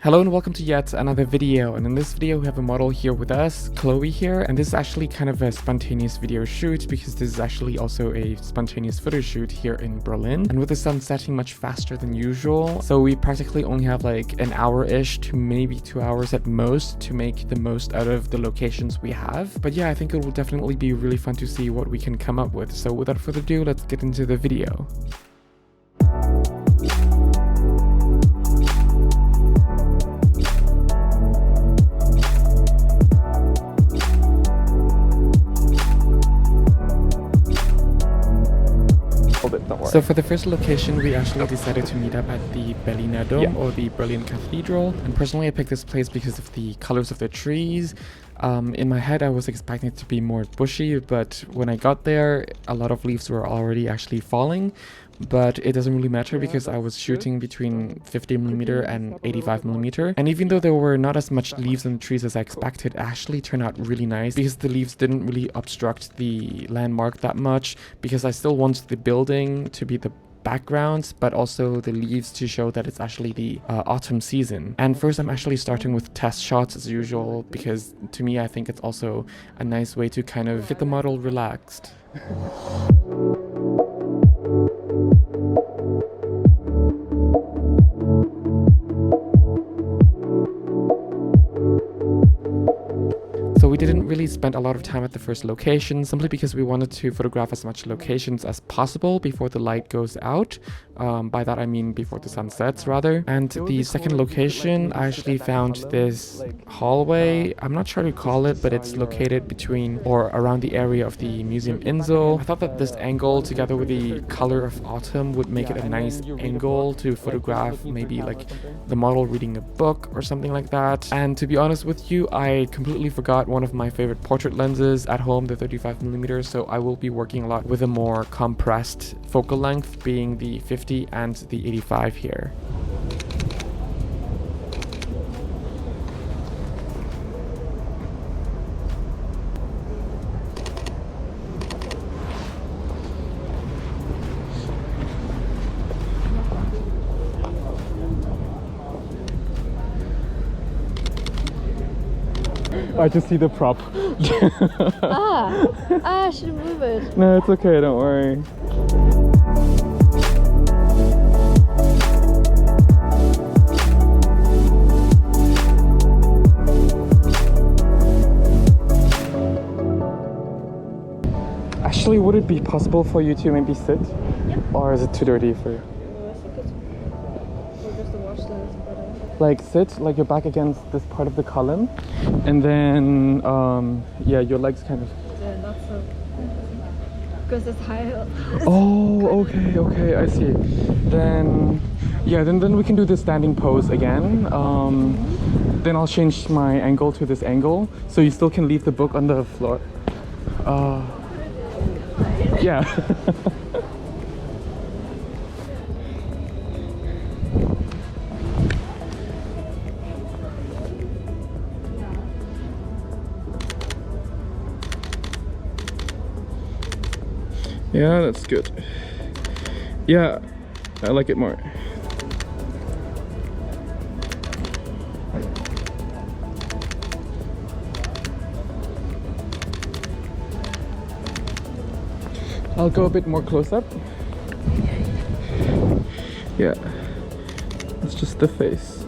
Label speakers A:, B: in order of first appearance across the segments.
A: Hello and welcome to yet another video, and in this video we have a model here with us, Chloe here, and this is actually kind of a spontaneous video shoot because this is actually also a spontaneous photo shoot here in Berlin, and with the sun setting much faster than usual, so we practically only have like an hour-ish to maybe 2 hours at most to make the most out of the locations we have. But yeah, I think it will definitely be really fun to see what we can come up with. So without further ado, let's get into the video. So for the first location, we actually decided to meet up at the Berliner Dom, or the Berlin Cathedral. And personally, I picked this place because of the colors of the trees. In my head, I was expecting it to be more bushy, but when I got there, a lot of leaves were already actually falling. But it doesn't really matter because I was shooting between 50mm and 85mm. And even though there were not as much leaves on the trees as I expected, it actually turned out really nice because the leaves didn't really obstruct the landmark that much, because I still want the building to be the background, but also the leaves to show that it's actually the autumn season. And first I'm actually starting with test shots as usual, because to me I think it's also a nice way to kind of get the model relaxed. So we didn't really spend a lot of time at the first location, simply because we wanted to photograph as much locations as possible before the light goes out. By that I mean before the sun sets, rather. And the second location, I actually found this hallway. I'm not sure to call it, but it's located between or around the area of the Museum Insel. I thought that this angle, together with the color of autumn, would make it a nice angle to photograph maybe like the model reading a book or something like that. And to be honest with you, I completely forgot one of my favorite portrait lenses at home, the 35mm, so I will be working a lot with a more compressed focal length, being the 50 and the 85 here. I just see the prop.
B: I should move it.
A: No, it's okay, don't worry. Actually, would it be possible for you to maybe sit?
B: Yep.
A: Or is it too dirty for you? Like sit, like your back against this part of the column, and then yeah, your legs kind of.
B: Yeah, not so. Because it's high.
A: Oh, okay, I see. Then, yeah, then we can do the standing pose again. Then I'll change my angle to this angle, so you still can leave the book on the floor. Yeah. Yeah, that's good. Yeah, I like it more. I'll go a bit more close up. Yeah, it's just the face.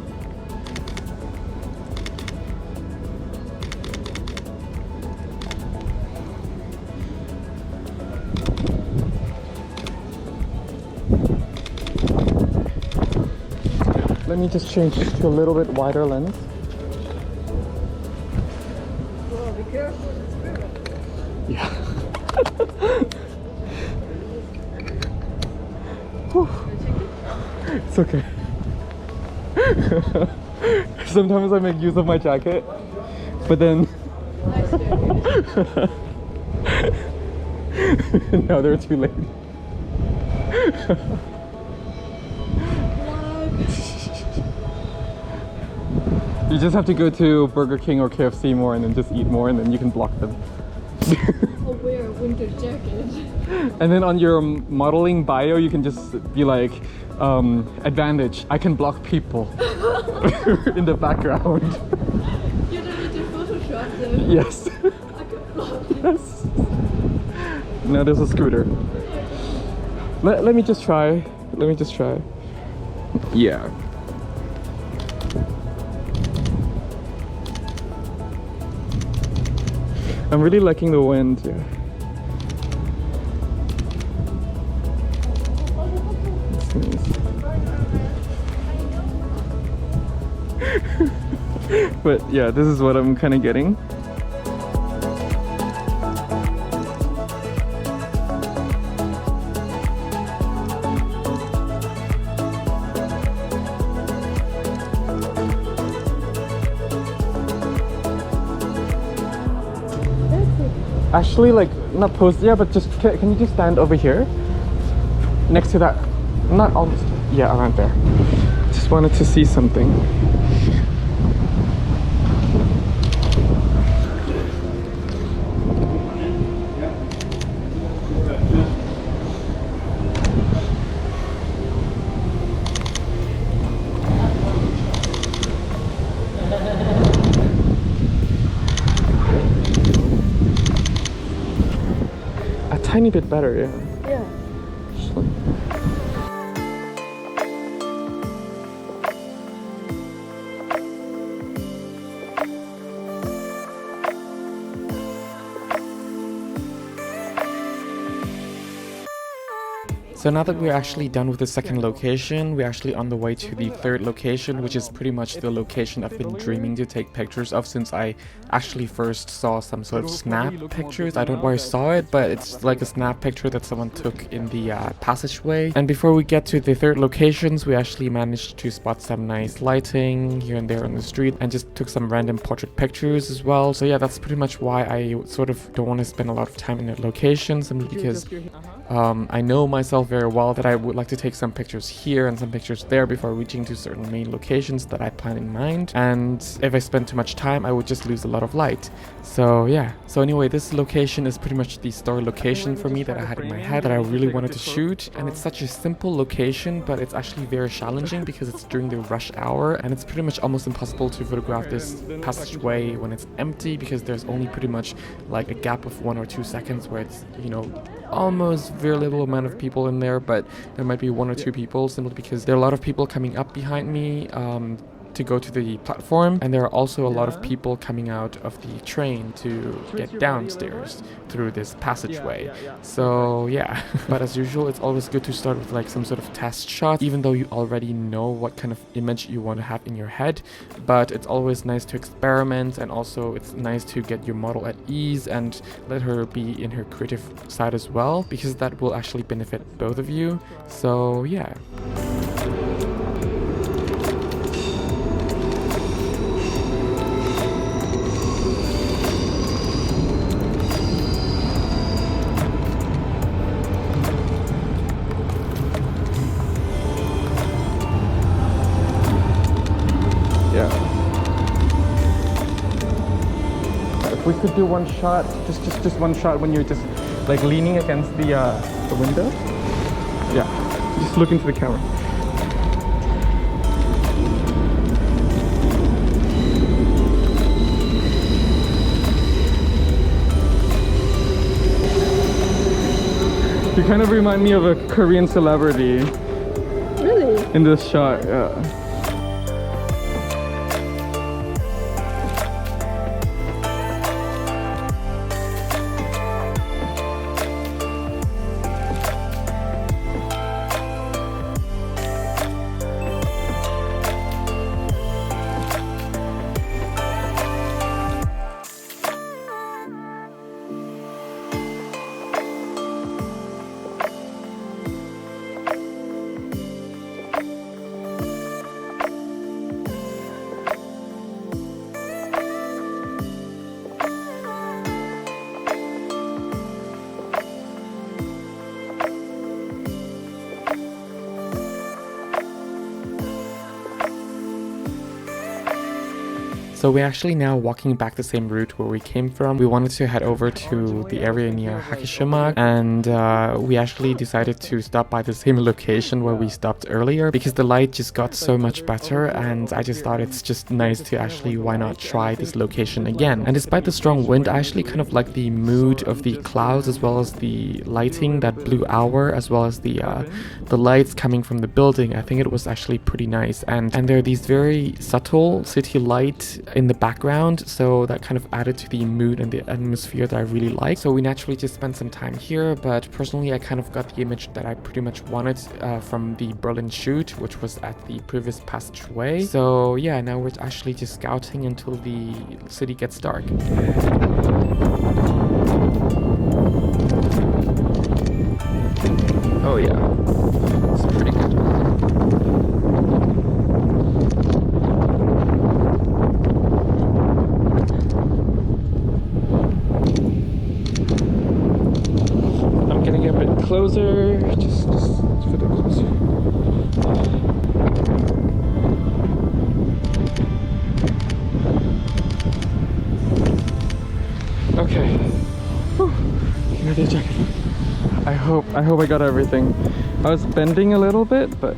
A: Let me just change this to a little bit wider lens.
B: Whoa, be careful, it's good.
A: Yeah. It's okay. Sometimes I make use of my jacket, but then no, they're too late. You just have to go to Burger King or KFC more and then just eat more, and then you can block them.
B: I'll wear a winter jacket.
A: And then on your modeling bio, you can just be like, advantage. I can block people in the background.
B: You don't need to Photoshop them.
A: Yes.
B: I could block you.
A: Yes. Now there's a scooter. Let me just try. Let me just try. Yeah. I'm really liking the wind. Yeah. It's nice. But yeah, this is what I'm kind of getting. Actually, like, not pose, yeah, but just, can you just stand over here? Next to that, not almost, yeah, around there. Just wanted to see something. A tiny bit better, yeah.
B: Yeah.
A: Actually. So now that we're actually done with the second location, we're actually on the way to the third location, which is pretty much the location I've been dreaming to take pictures of since I actually first saw some sort of snap pictures. I don't know where I saw it, but it's like a snap picture that someone took in the passageway. And before we get to the third locations, we actually managed to spot some nice lighting here and there on the street and just took some random portrait pictures as well. So yeah, that's pretty much why I sort of don't want to spend a lot of time in that location, simply because I know myself very well that I would like to take some pictures here and some pictures there before reaching to certain main locations that I plan in mind. And if I spend too much time, I would just lose a lot of light. So yeah. So anyway, this location is pretty much the story location for me that I had in my head that I really wanted to shoot. And it's such a simple location, but it's actually very challenging because it's during the rush hour and it's pretty much almost impossible to photograph this passageway when it's empty because there's only pretty much like a gap of 1 or 2 seconds where it's, you know, almost very little amount of people in there, but there might be 1 or 2 people simply because there are a lot of people coming up behind me to go to the platform, and there are also a lot of people coming out of the train to get downstairs through this passageway. So yeah, but as usual, it's always good to start with like some sort of test shot, even though you already know what kind of image you want to have in your head. But it's always nice to experiment, and also it's nice to get your model at ease and let her be in her creative side as well, because that will actually benefit both of you. So yeah. If we could do one shot, just one shot when you're just like leaning against the window. Yeah, just look into the camera. You kind of remind me of a Korean celebrity.
B: Really?
A: In this shot, yeah. So we're actually now walking back the same route where we came from. We wanted to head over to the area near Hakishima, and we actually decided to stop by the same location where we stopped earlier because the light just got so much better, and I just thought it's just nice to actually, why not try this location again. And despite the strong wind, I actually kind of like the mood of the clouds as well as the lighting, that blue hour, as well as the lights coming from the building. I think it was actually pretty nice, and there are these very subtle city light in the background, so that kind of added to the mood and the atmosphere that I really like. So we naturally just spent some time here, but personally I kind of got the image that I pretty much wanted from the Berlin shoot, which was at the previous Passageway. So yeah, now we're actually just scouting until the city gets dark. Oh yeah, it's pretty good. I'm getting a bit closer, just a bit closer. Okay. Whew. Got the jacket. I hope I got everything. I was bending a little bit, but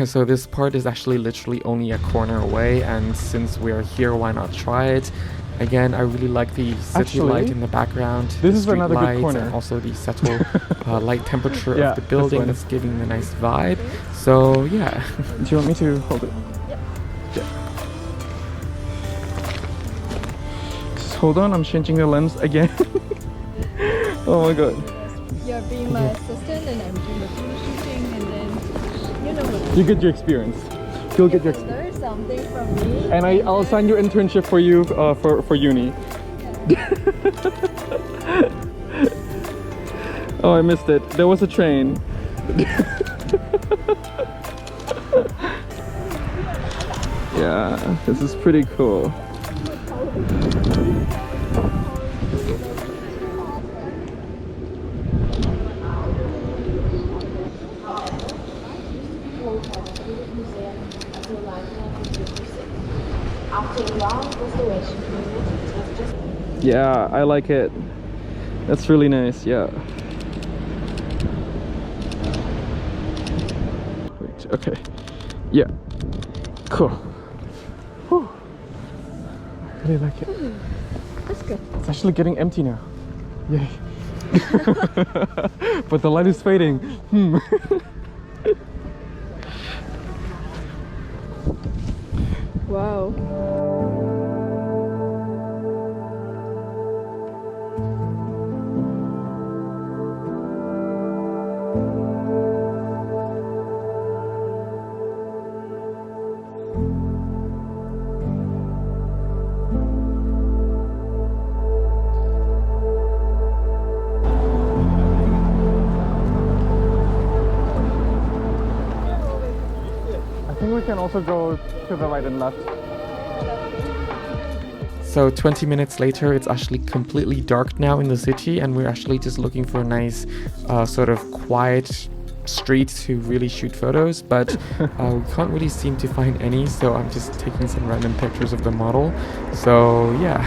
A: so this part is actually literally only a corner away, and since we're here, why not try it? Again, I really like the city light in the background.
C: This is another good corner.
A: And also the subtle light temperature of the building that's giving the nice vibe. So yeah.
C: Do you want me to hold it?
B: Yep.
C: Yeah. Just hold on, I'm changing the lens again. Oh my god.
B: You're being my assistant and I'm doing the photo shooting, and then you know what.
C: You get your experience. You'll get your experience.
B: Learn something from me.
C: And I'll assign your internship for you for uni. Oh, I missed it. There was a train. Yeah, this is pretty cool. Yeah, I like it. That's really nice, yeah. Wait, okay. Yeah. Cool. Whew. I really like it.
B: That's good.
C: It's actually getting empty now. Yay. But the light is fading.
B: Wow.
C: I think we can also go to the right and left.
A: So 20 minutes later, it's actually completely dark now in the city, and we're actually just looking for a nice sort of quiet street to really shoot photos, but we can't really seem to find any, so I'm just taking some random pictures of the model. So yeah.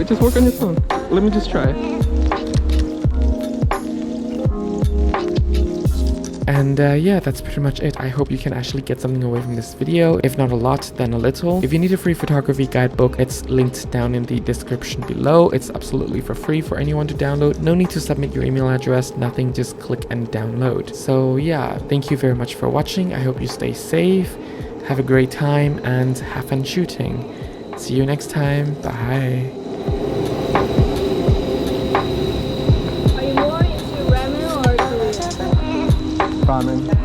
C: Just work on your phone. Let me just try.
A: And yeah, that's pretty much it. I hope you can actually get something away from this video. If not a lot, then a little. If you need a free photography guidebook, it's linked down in the description below. It's absolutely for free for anyone to download. No need to submit your email address, nothing, just click and download. So yeah, thank you very much for watching. I hope you stay safe, have a great time, and have fun shooting. See you next time. Bye.
B: Are you more into ramen or Korean?
C: Ramen.